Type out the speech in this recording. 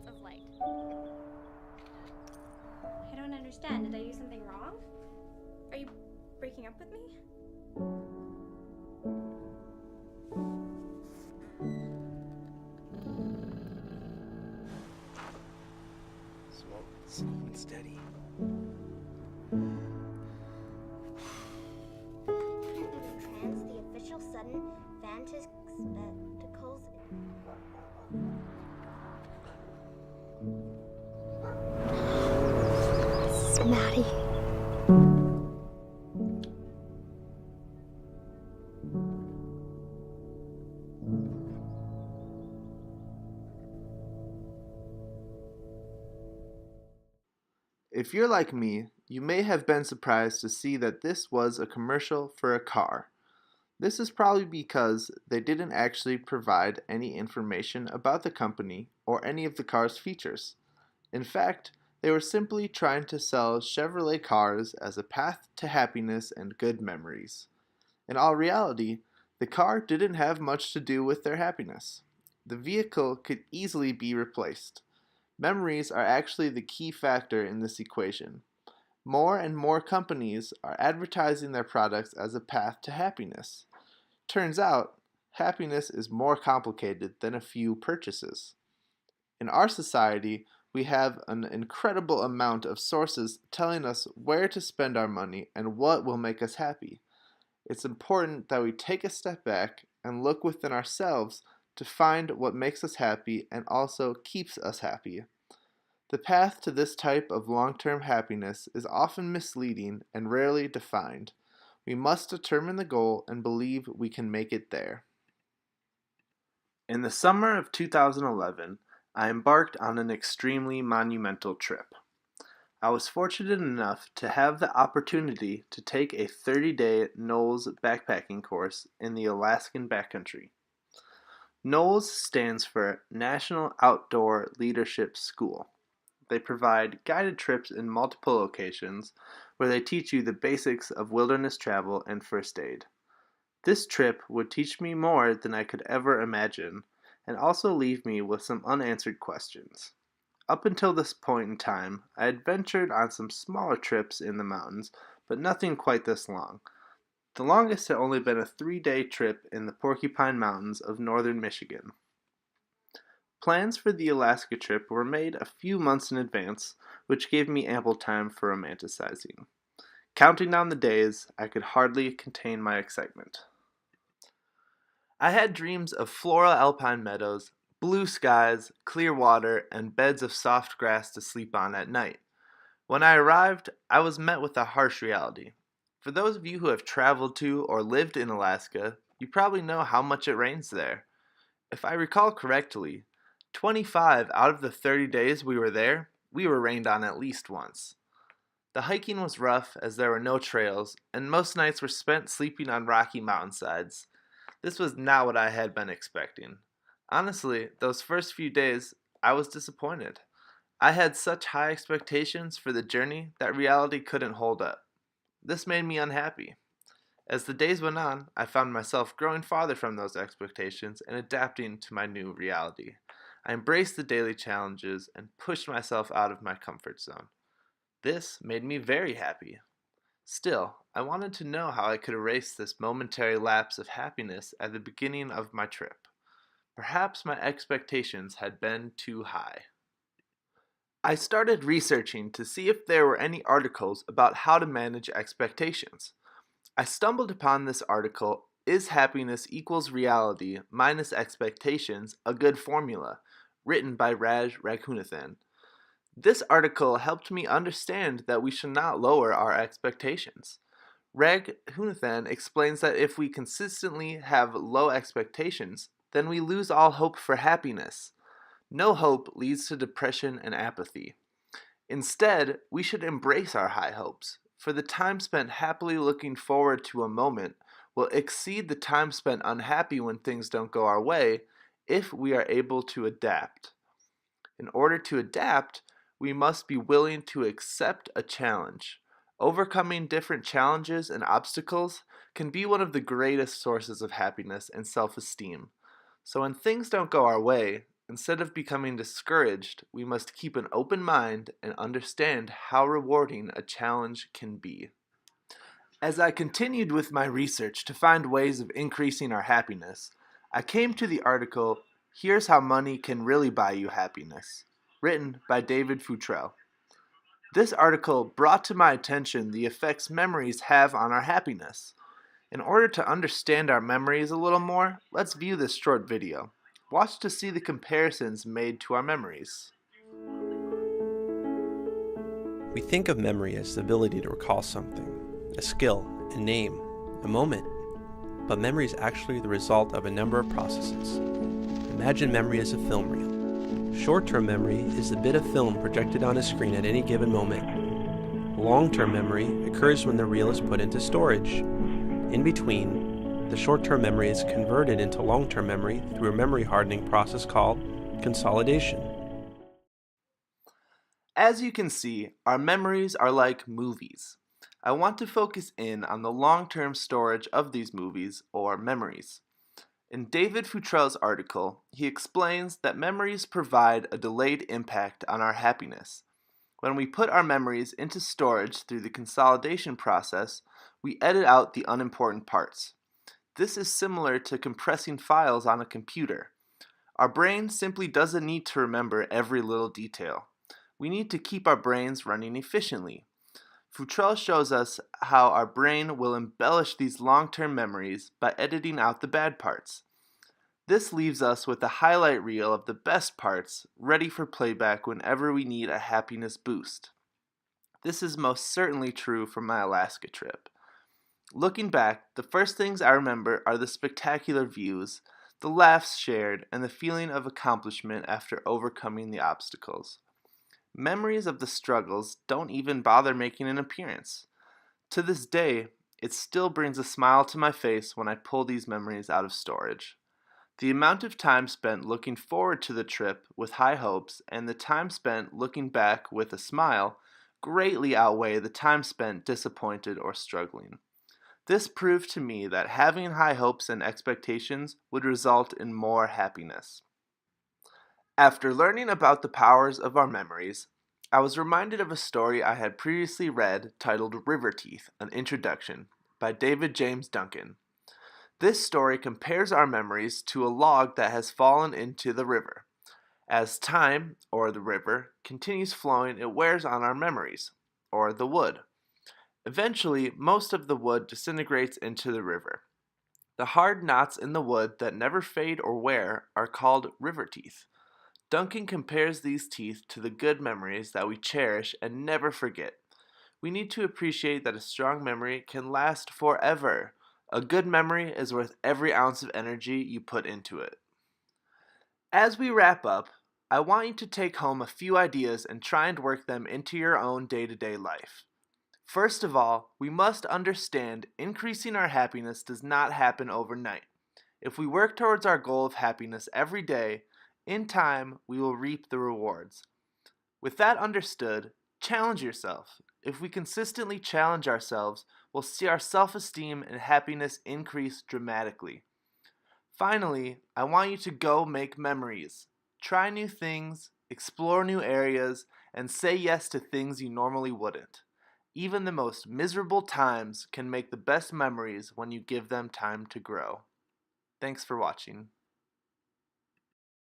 of light. I don't understand. Did I do something wrong? Are you breaking up with me? Slow and steady. Trans, the official sudden Vantage spectacles. This is Maddie. If you're like me, you may have been surprised to see that this was a commercial for a car. This is probably because they didn't actually provide any information about the company or any of the car's features. In fact, they were simply trying to sell Chevrolet cars as a path to happiness and good memories. In all reality, the car didn't have much to do with their happiness. The vehicle could easily be replaced. Memories are actually the key factor in this equation. More and more companies are advertising their products as a path to happiness. Turns out, happiness is more complicated than a few purchases. In our society, we have an incredible amount of sources telling us where to spend our money and what will make us happy. It's important that we take a step back and look within ourselves to find what makes us happy and also keeps us happy. The path to this type of long-term happiness is often misleading and rarely defined. We must determine the goal and believe we can make it there. In the summer of 2011, I embarked on an extremely monumental trip. I was fortunate enough to have the opportunity to take a 30-day NOLS backpacking course in the Alaskan backcountry. NOLS stands for National Outdoor Leadership School. They provide guided trips in multiple locations where they teach you the basics of wilderness travel and first aid. This trip would teach me more than I could ever imagine and also leave me with some unanswered questions. Up until this point in time, I had ventured on some smaller trips in the mountains, but nothing quite this long. The longest had only been a 3-day trip in the Porcupine Mountains of northern Michigan. Plans for the Alaska trip were made a few months in advance, which gave me ample time for romanticizing. Counting down the days, I could hardly contain my excitement. I had dreams of floral alpine meadows, blue skies, clear water, and beds of soft grass to sleep on at night. When I arrived, I was met with a harsh reality. For those of you who have traveled to or lived in Alaska, you probably know how much it rains there. If I recall correctly, 25 out of the 30 days we were there, we were rained on at least once. The hiking was rough as there were no trails, and most nights were spent sleeping on rocky mountainsides. This was not what I had been expecting. Honestly, those first few days, I was disappointed. I had such high expectations for the journey that reality couldn't hold up. This made me unhappy. As the days went on, I found myself growing farther from those expectations and adapting to my new reality. I embraced the daily challenges and pushed myself out of my comfort zone. This made me very happy. Still, I wanted to know how I could erase this momentary lapse of happiness at the beginning of my trip. Perhaps my expectations had been too high. I started researching to see if there were any articles about how to manage expectations. I stumbled upon this article, Is Happiness Equals Reality Minus Expectations a Good Formula? Written by Raj Raghunathan. This article helped me understand that we should not lower our expectations. Raghunathan explains that if we consistently have low expectations, then we lose all hope for happiness. No hope leads to depression and apathy. Instead, we should embrace our high hopes, for the time spent happily looking forward to a moment will exceed the time spent unhappy when things don't go our way if we are able to adapt. In order to adapt, we must be willing to accept a challenge. Overcoming different challenges and obstacles can be one of the greatest sources of happiness and self-esteem. So when things don't go our way, Instead of becoming discouraged, we must keep an open mind and understand how rewarding a challenge can be. As I continued with my research to find ways of increasing our happiness, I came to the article, "Here's How Money Can Really Buy You Happiness," written by David Futrell. This article brought to my attention the effects memories have on our happiness. In order to understand our memories a little more, let's view this short video. Watch to see the comparisons made to our memories. We think of memory as the ability to recall something, a skill, a name, a moment. But memory is actually the result of a number of processes. Imagine memory as a film reel. Short-term memory is the bit of film projected on a screen at any given moment. Long-term memory occurs when the reel is put into storage. In between, the short-term memory is converted into long-term memory through a memory hardening process called consolidation. As you can see, our memories are like movies. I want to focus in on the long-term storage of these movies, or memories. In David Futrell's article, he explains that memories provide a delayed impact on our happiness. When we put our memories into storage through the consolidation process, we edit out the unimportant parts. This is similar to compressing files on a computer. Our brain simply doesn't need to remember every little detail. We need to keep our brains running efficiently. Futrell shows us how our brain will embellish these long-term memories by editing out the bad parts. This leaves us with a highlight reel of the best parts, ready for playback whenever we need a happiness boost. This is most certainly true for my Alaska trip. Looking back, the first things I remember are the spectacular views, the laughs shared, and the feeling of accomplishment after overcoming the obstacles. Memories of the struggles don't even bother making an appearance. To this day, it still brings a smile to my face when I pull these memories out of storage. The amount of time spent looking forward to the trip with high hopes and the time spent looking back with a smile greatly outweigh the time spent disappointed or struggling. This proved to me that having high hopes and expectations would result in more happiness. After learning about the powers of our memories, I was reminded of a story I had previously read titled River Teeth, An Introduction, by David James Duncan. This story compares our memories to a log that has fallen into the river. As time, or the river, continues flowing, it wears on our memories, or the wood. Eventually, most of the wood disintegrates into the river. The hard knots in the wood that never fade or wear are called river teeth. Duncan compares these teeth to the good memories that we cherish and never forget. We need to appreciate that a strong memory can last forever. A good memory is worth every ounce of energy you put into it. As we wrap up, I want you to take home a few ideas and try and work them into your own day-to-day life. First of all, we must understand increasing our happiness does not happen overnight. If we work towards our goal of happiness every day, in time, we will reap the rewards. With that understood, challenge yourself. If we consistently challenge ourselves, we'll see our self-esteem and happiness increase dramatically. Finally, I want you to go make memories. Try new things, explore new areas, and say yes to things you normally wouldn't. Even the most miserable times can make the best memories when you give them time to grow. Thanks for watching.